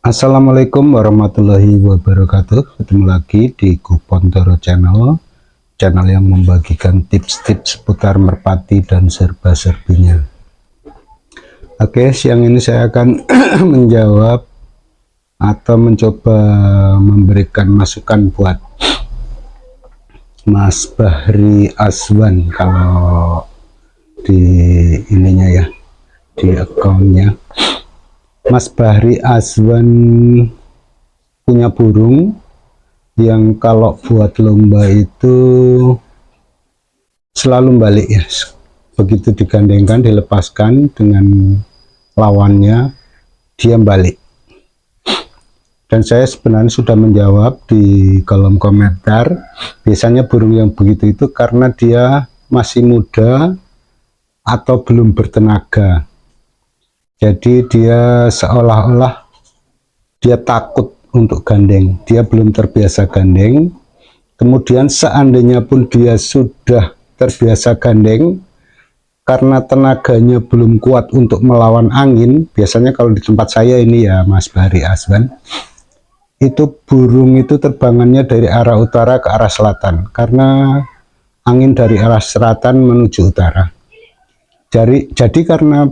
Assalamualaikum warahmatullahi wabarakatuh. Ketemu lagi di Gupontoro Channel, channel yang membagikan tips-tips seputar merpati dan serba-serbinya. Oke, siang ini saya akan menjawab atau mencoba memberikan masukan buat Mas Bahri Azwan kalau di ininya ya, di akunnya. Mas Bahri Azwan punya burung yang kalau buat lomba itu selalu balik ya, begitu digandengkan, dilepaskan dengan lawannya, dia balik. Dan saya sebenarnya sudah menjawab di kolom komentar, biasanya burung yang begitu itu karena dia masih muda atau belum bertenaga. Jadi dia seolah-olah dia takut untuk gandeng, dia belum terbiasa gandeng. Kemudian seandainya pun dia sudah terbiasa gandeng, karena tenaganya belum kuat untuk melawan angin, biasanya kalau di tempat saya ini ya Mas Bahri Azwan, itu burung itu terbangannya dari arah utara ke arah selatan, karena angin dari arah selatan menuju utara. Jadi karena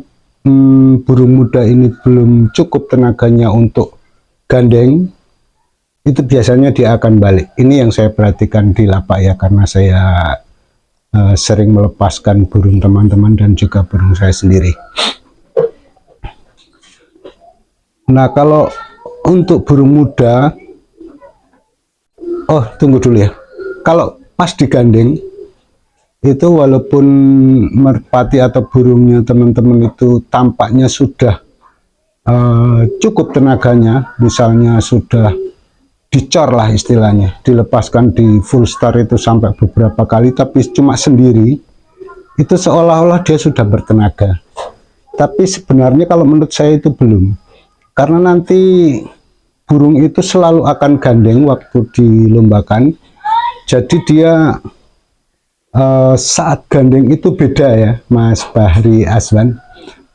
burung muda ini belum cukup tenaganya untuk gandeng, itu biasanya dia akan balik. Ini yang saya perhatikan di lapak ya, karena saya sering melepaskan burung teman-teman dan juga burung saya sendiri. Nah, kalau untuk burung muda, oh tunggu dulu ya, kalau pas digandeng itu walaupun merpati atau burungnya teman-teman itu tampaknya sudah cukup tenaganya, misalnya sudah dicor lah istilahnya, dilepaskan di full star itu sampai beberapa kali, tapi cuma sendiri, itu seolah-olah dia sudah bertenaga. Tapi sebenarnya kalau menurut saya itu belum, karena nanti burung itu selalu akan gandeng waktu dilombakan. Jadi dia saat gandeng itu beda ya Mas Bahri Azwan.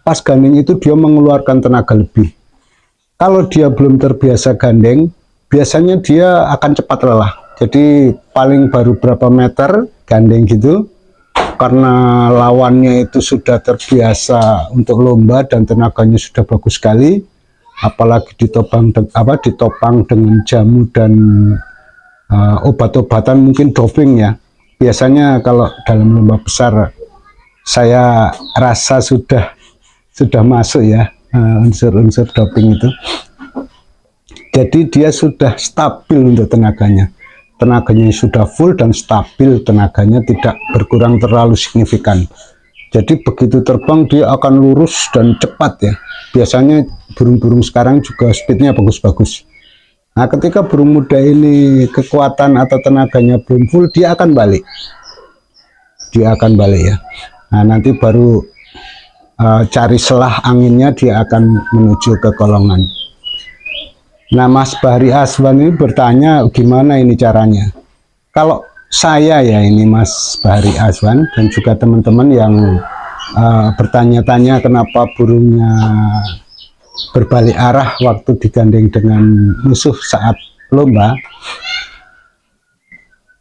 Pas gandeng itu dia mengeluarkan tenaga lebih. Kalau dia belum terbiasa gandeng, biasanya dia akan cepat lelah. Jadi paling baru berapa meter gandeng gitu, karena lawannya itu sudah terbiasa untuk lomba dan tenaganya sudah bagus sekali, apalagi ditopang dengan jamu dan obat-obatan, mungkin doping ya. Biasanya kalau dalam lomba besar saya rasa sudah masuk ya unsur-unsur doping itu. Jadi dia sudah stabil untuk tenaganya sudah full dan stabil, tenaganya tidak berkurang terlalu signifikan. Jadi begitu terbang dia akan lurus dan cepat ya. Biasanya burung-burung sekarang juga speednya bagus-bagus. Nah, ketika burung muda ini kekuatan atau tenaganya belum full, dia akan balik. Ya. Nah, nanti baru cari selah anginnya, dia akan menuju ke kolongan. Nah, Mas Bahri Azwan ini bertanya gimana ini caranya. Kalau saya ya ini Mas Bahri Azwan dan juga teman-teman yang bertanya-tanya kenapa burungnya berbalik arah waktu digandeng dengan musuh saat lomba,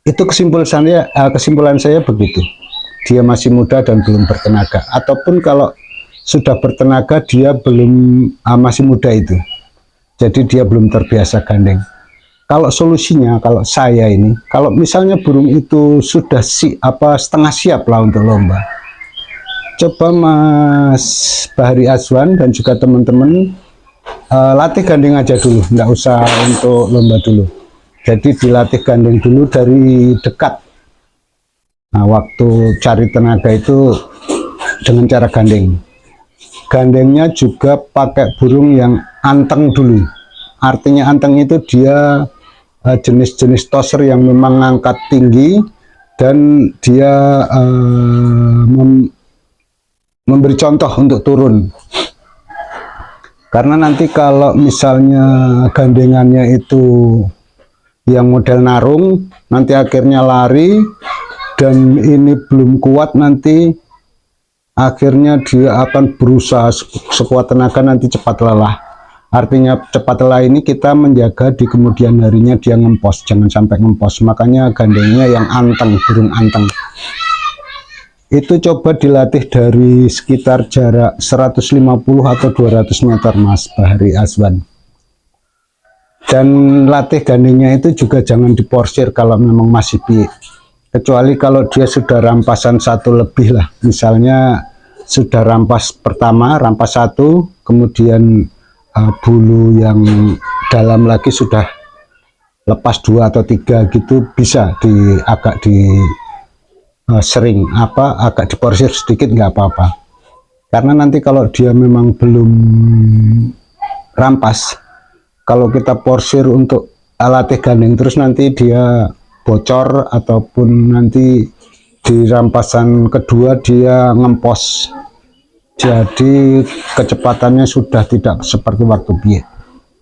itu kesimpulan saya begitu. Dia masih muda dan belum bertenaga, ataupun kalau sudah bertenaga dia belum masih muda itu, jadi dia belum terbiasa gandeng. Kalau solusinya, kalau saya ini, kalau misalnya burung itu sudah setengah siap lah untuk lomba, coba Mas Bahri Azwan dan juga teman-teman latih gandeng aja dulu, nggak usah untuk lomba dulu. Jadi dilatih gandeng dulu dari dekat. Nah, waktu cari tenaga itu dengan cara gandeng. Gandengnya juga pakai burung yang anteng dulu. Artinya anteng itu dia jenis-jenis toser yang memang ngangkat tinggi dan dia memberi contoh untuk turun. Karena nanti kalau misalnya gandengannya itu yang model narung, nanti akhirnya lari dan ini belum kuat, nanti akhirnya dia akan berusaha sekuat tenaga, nanti cepat lelah. Artinya cepat lelah ini kita menjaga di kemudian harinya dia ngempos, jangan sampai ngempos. Makanya gandengnya yang anteng, burung anteng. Itu coba dilatih dari sekitar jarak 150 atau 200 meter Mas Bahri Azwan. Dan latih gandengnya itu juga jangan diporsir kalau memang masih piye. Kecuali kalau dia sudah rampasan satu lebih lah. Misalnya sudah rampas pertama, rampas satu, kemudian bulu yang dalam lagi sudah lepas 2 atau 3 gitu, bisa agak sering agak diporsir sedikit, nggak apa-apa. Karena nanti kalau dia memang belum rampas, kalau kita porsir untuk latih gandeng terus nanti dia bocor, ataupun nanti di rampasan kedua dia ngempos, jadi kecepatannya sudah tidak seperti waktu piye.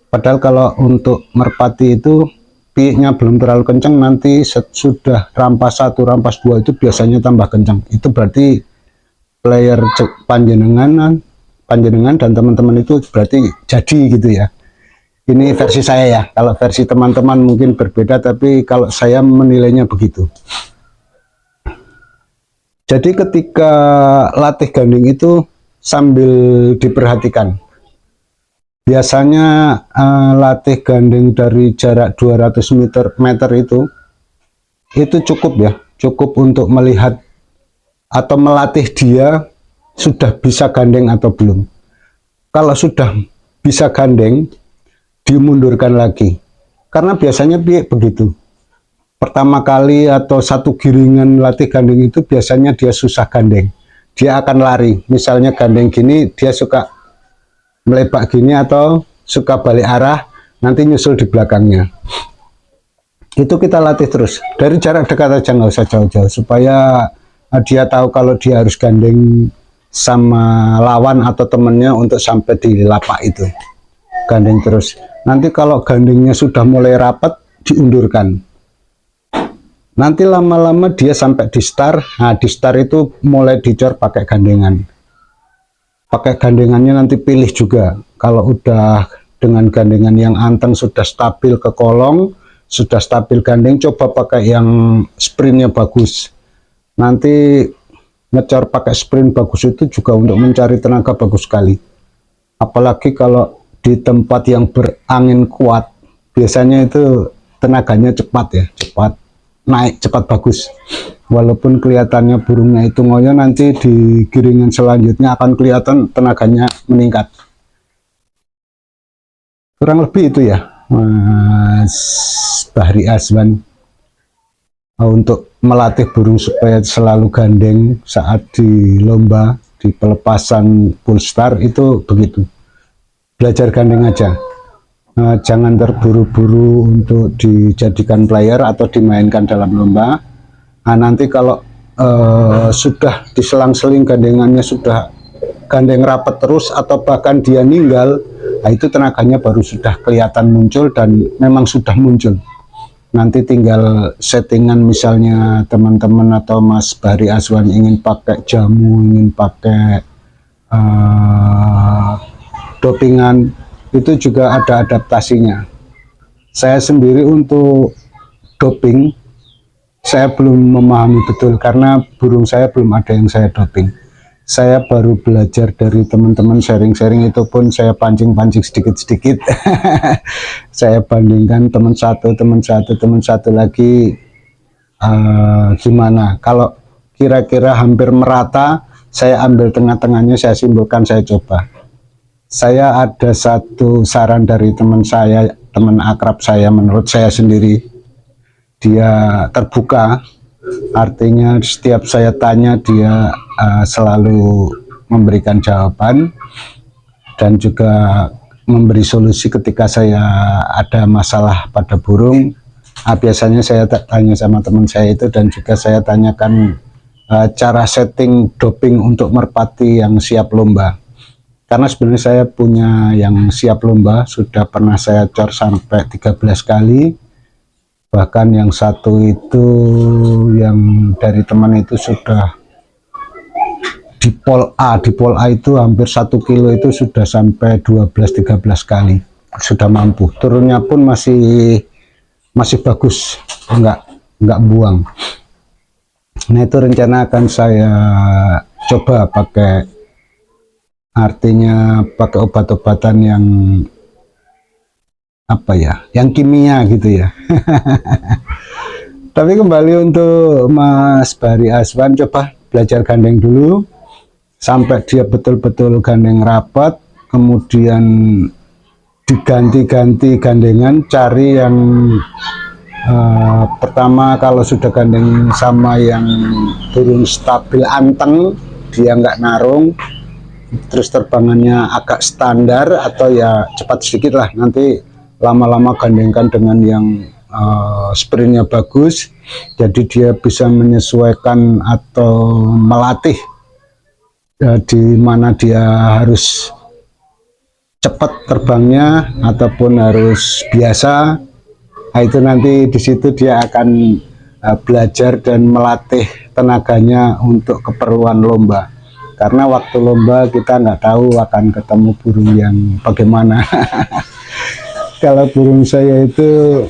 Padahal kalau untuk merpati itu pieknya belum terlalu kencang, nanti sudah rampas 1, rampas 2 itu biasanya tambah kencang. Itu berarti player panjenengan dan teman-teman itu berarti jadi gitu ya. Ini versi saya ya, kalau versi teman-teman mungkin berbeda, tapi kalau saya menilainya begitu. Jadi ketika latih gandeng itu sambil diperhatikan. Biasanya latih gandeng dari jarak 200 meter itu cukup ya, cukup untuk melihat atau melatih dia sudah bisa gandeng atau belum. Kalau sudah bisa gandeng, dimundurkan lagi. Karena biasanya begitu. Pertama kali atau satu giringan latih gandeng itu biasanya dia susah gandeng. Dia akan lari. Misalnya gandeng gini, dia suka melebak gini atau suka balik arah, nanti nyusul di belakangnya. Itu kita latih terus. Dari jarak dekat aja, nggak usah jauh-jauh. Supaya dia tahu kalau dia harus gandeng sama lawan atau temennya untuk sampai di lapak itu. Gandeng terus. Nanti kalau gandengnya sudah mulai rapat, diundurkan. Nanti lama-lama dia sampai di star. Nah, di star itu mulai dicor pakai gandengan. Pakai gandengannya nanti pilih juga. Kalau udah dengan gandengan yang anteng, sudah stabil ke kolong, sudah stabil gandeng, coba pakai yang sprintnya bagus. Nanti ngecor pakai sprint bagus itu juga untuk mencari tenaga bagus sekali. Apalagi kalau di tempat yang berangin kuat, biasanya itu tenaganya cepat ya, cepat naik, cepat bagus. Walaupun kelihatannya burungnya itu ngoyo, nanti di giringan selanjutnya akan kelihatan tenaganya meningkat. Kurang lebih itu ya Mas Bahri Azwan, untuk melatih burung supaya selalu gandeng saat di lomba, di pelepasan full star itu begitu. Belajar gandeng aja. Jangan terburu-buru untuk dijadikan player atau dimainkan dalam lomba. Nanti kalau sudah diselang-seling gandengannya, sudah gandeng rapat terus atau bahkan dia ninggal, itu tenaganya baru sudah kelihatan muncul dan memang sudah muncul. Nanti tinggal settingan, misalnya teman-teman atau Mas Bahri Azwan ingin pakai jamu, ingin pakai dopingan, itu juga ada adaptasinya. Saya sendiri untuk doping, saya belum memahami betul karena burung saya belum ada yang saya doping. Saya baru belajar dari teman-teman sharing-sharing, itu pun saya pancing-pancing sedikit-sedikit. Saya bandingkan teman satu lagi, gimana. Kalau kira-kira hampir merata, saya ambil tengah-tengahnya, saya simpulkan, saya coba. Saya ada satu saran dari teman saya, teman akrab saya, menurut saya sendiri, dia terbuka, artinya setiap saya tanya dia selalu memberikan jawaban dan juga memberi solusi ketika saya ada masalah pada burung. Biasanya saya tanya sama teman saya itu, dan juga saya tanyakan cara setting doping untuk merpati yang siap lomba. Karena sebenarnya saya punya yang siap lomba, sudah pernah saya cor sampai 13 kali. Bahkan yang satu itu, yang dari teman itu sudah di pol A itu hampir 1 kilo itu sudah sampai 12-13 kali, sudah mampu. Turunnya pun masih bagus, enggak buang. Nah itu rencana akan saya coba pakai, artinya pakai obat-obatan yang apa ya, yang kimia gitu ya. Tapi kembali untuk Mas Bahri Azwan, coba belajar gandeng dulu sampai dia betul-betul gandeng rapat, kemudian diganti-ganti gandengan, cari yang pertama kalau sudah gandeng sama yang burung stabil anteng, dia nggak narung, terus terbangannya agak standar atau ya cepat sedikit lah, nanti lama-lama gandengkan dengan yang sprintnya bagus, jadi dia bisa menyesuaikan atau melatih di mana dia harus cepat terbangnya ataupun harus biasa. Nah, itu nanti di situ dia akan belajar dan melatih tenaganya untuk keperluan lomba, karena waktu lomba kita nggak tahu akan ketemu burung yang bagaimana. Kalau burung saya itu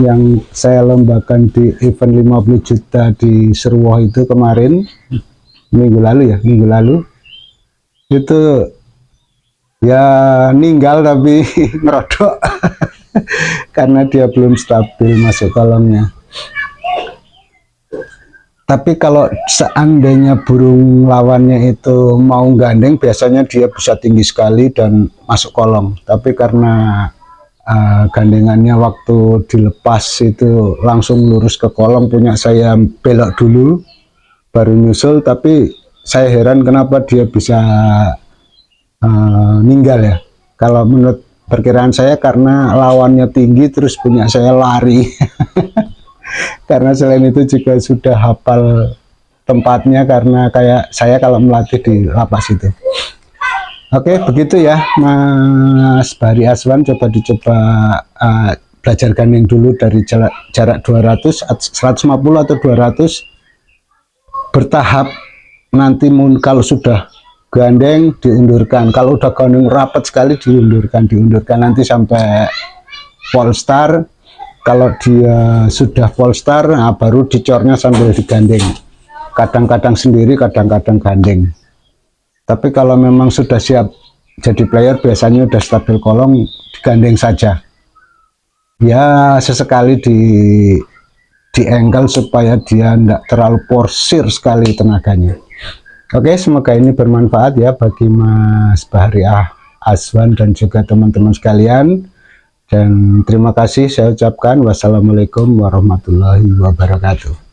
yang saya lombakan di event 50 juta di Serwoh itu kemarin, minggu lalu itu ya ninggal tapi ngerodok karena dia belum stabil masuk kolongnya. Tapi kalau seandainya burung lawannya itu mau gandeng, biasanya dia bisa tinggi sekali dan masuk kolong. Tapi karena gandengannya waktu dilepas itu langsung lurus ke kolong, punya saya belok dulu baru nyusul, tapi saya heran kenapa dia bisa ninggal ya. Kalau menurut perkiraan saya karena lawannya tinggi terus punya saya lari. Karena selain itu juga sudah hafal tempatnya, karena kayak saya kalau melatih di lapas itu. Oke, begitu ya Mas Bahri Azwan, coba dicoba belajar gandeng dulu dari jarak 200, 150 atau 200, bertahap. Nanti kalau sudah gandeng diundurkan, kalau udah gandeng rapat sekali diundurkan, nanti sampai polstar. Kalau dia sudah polstar, nah baru dicornya sambil digandeng, kadang-kadang sendiri, kadang-kadang gandeng. Tapi kalau memang sudah siap jadi player, biasanya udah stabil kolong, digandeng saja. Ya sesekali di angle supaya dia tidak terlalu porsir sekali tenaganya. Oke, semoga ini bermanfaat ya bagi Mas Bahri Azwan dan juga teman-teman sekalian. Dan terima kasih saya ucapkan. Wassalamualaikum warahmatullahi wabarakatuh.